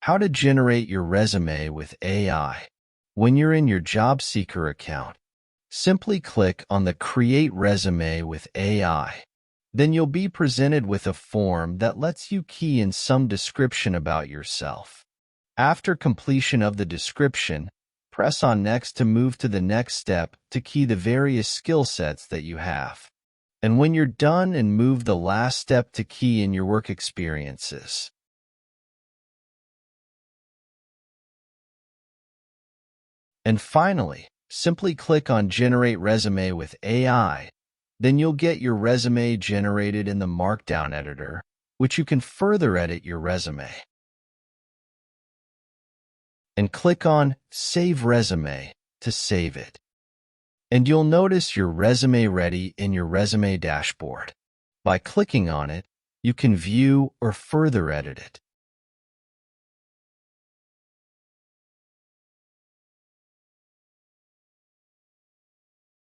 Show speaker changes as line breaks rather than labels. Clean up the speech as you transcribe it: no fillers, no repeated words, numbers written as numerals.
How to generate your resume with AI. When you're in your Job Seeker account, simply click on the Create Resume with AI. Then you'll be presented with a form that lets you key in some description about yourself. After completion of the description, press on Next to move to the next step to key the various skill sets that you have. And when you're done, and move the last step to key in your work experiences. And finally, simply click on Generate Resume with AI. Then you'll get your resume generated in the Markdown editor, which you can further edit your resume. And click on Save Resume to save it. And you'll notice your resume ready in your resume dashboard. By clicking on it, you can view or further edit it.